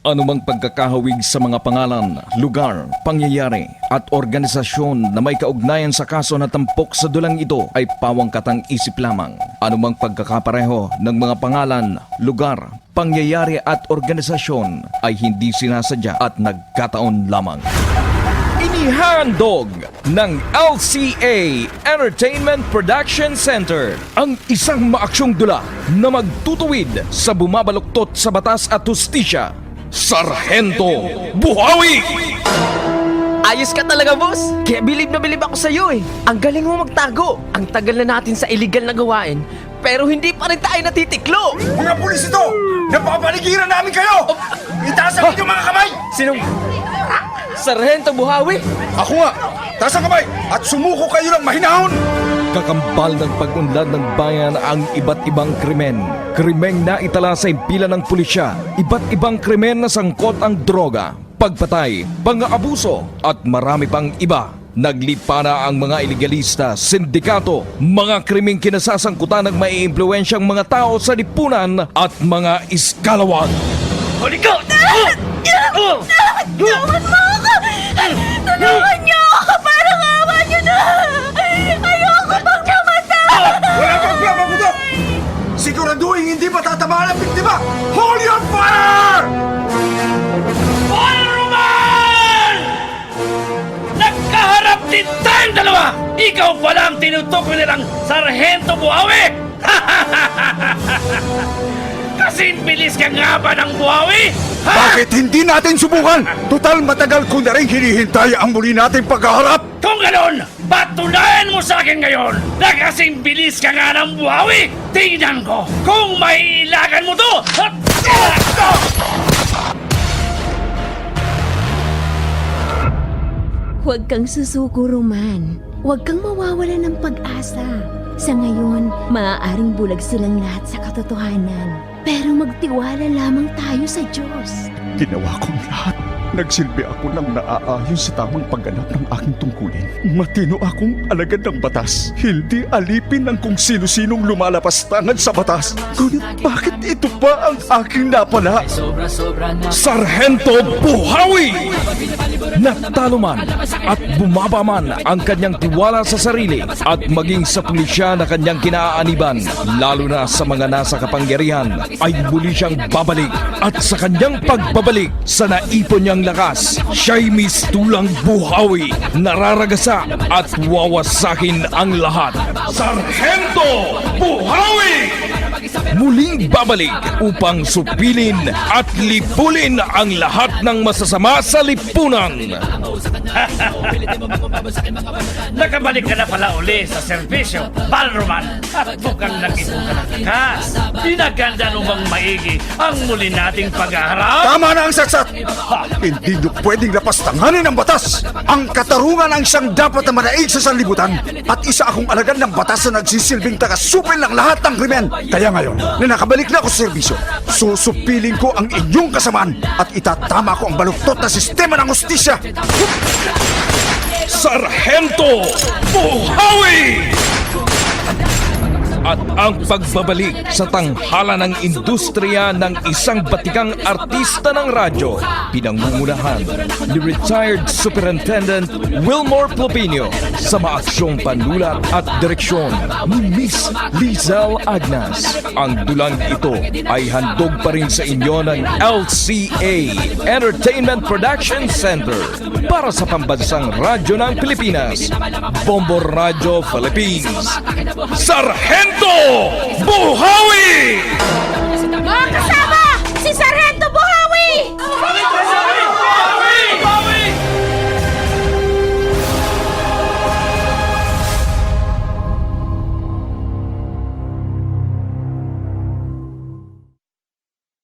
Anumang pagkakahawig sa mga pangalan, lugar, pangyayari at organisasyon na may kaugnayan sa kaso na tampok sa dulang ito ay pawang katang isip lamang. Anumang pagkakapareho ng mga pangalan, lugar, pangyayari at organisasyon ay hindi sinasadya at nagkataon lamang. Inihandog ng LCA Entertainment Production Center ang isang maaksyong dula na magtutuwid sa bumabaluktot sa batas at hustisya. Sarhento Buhawi! Ayos ka talaga, boss. Kaya bilib na bilib ako sa'yo eh. Ang galing mo magtago. Ang tagal na natin sa illegal na gawain, pero hindi pa rin tayo natitiklo. Mga pulis ito! Napapaligiran namin kayo! Itaas ang inyong mga kamay! Sinong... Sarhento Buhawi? Ako nga! Taas ang kamay! At sumuko kayo ng mahinahon! Kakambal ng pag-unlad ng bayan ang iba't ibang krimen. Krimeng na itala sa impila ng pulisya. Iba't ibang krimen na sangkot ang droga, pagpatay, pang-aabuso at marami pang iba. Naglipa na ang mga iligalista, sindikato, mga krimeng kinasasangkutan ng maiimpluwensyang mga tao sa lipunan at mga iskalawag. Huli ka! Tulungan mo ako! Tulungan niyo ako! Parang awa niyo na! Ayoko pang namatay! Wala kang pinapaputok! Siguraduhin hindi matatamaan ang biktima! Hold your fire! Fireman! Nagkaharap din tayong dalawa! Ikaw pala ang tinutukoy nilang Sarhento Buhawi! Kasi bilis ka nga ba ng buhawi? Ha? Bakit hindi natin subukan? Total matagal ko na rin hinihintay ang muli nating pagkaharap! Kung ganoon, patunayan mo sa akin ngayon na kasing bilis ka nga ng buhawi! Tingnan ko kung maiilagan mo to! Huwag kang susuko, Roman. Huwag kang mawawala ng pag-asa. Sa ngayon, maaaring bulag silang lahat sa katotohanan. Pero magtiwala lamang tayo sa Diyos. Ginawa kong lahat. Nagsilbi ako ng naaayon sa tamang pagganap ng aking tungkulin. Matino akong alagad ng batas. Hindi alipin ng kung sino-sinong lumalapastangan sa batas. Ngunit bakit ito pa ang aking napala? Sarhento Buhawi! Natalo man at bumaba man ang kanyang tiwala sa sarili at maging sa pulisya na kanyang kinaaaniban, lalo na sa mga nasa kapangyarihan, ay muli siyang babalik. At sa kanyang pagbabalik sa naipon niyang lakas, siya'y mistulang buhawi, nararagasa at wawasakin ang lahat. Sarhento Buhawi! Muling babalik upang supilin at lipulin ang lahat ng masasama sa lipunan. Nakabalik ka na pala uli sa serbisyo, Balroman. At mukhang nag-ipon ka ng lakas. Pinaganda bang maigi ang muli nating paghaharap? Tama na ang saksat! Hindi nyo pwedeng lapastanganin ang batas! Ang katarungan ang siyang dapat na manaig sa sanlibutan. At isa akong alagad ng batas na nagsisilbing taga-supil ng lahat ng krimen. Kaya ngayon, na nakabalik na ako sa serbisyo, susupiling ko ang inyong kasamaan at itatama ko ang baluktot na sistema ng hustisya. Sarhento Buhawi! At ang pagbabalik sa tanghala ng industriya ng isang batikang artista ng radyo, pinangungunahan ni retired Superintendent Wilmore Plopino sa maaksyong panulat at direksyon ni Miss Lizelle Agnas. Ang dulang ito ay handog pa rin sa inyo ng LCA Entertainment Production Center para sa pambansang radyo ng Pilipinas, Bombo Radio Philippines. Sarhento Buhawi! Mga kasama!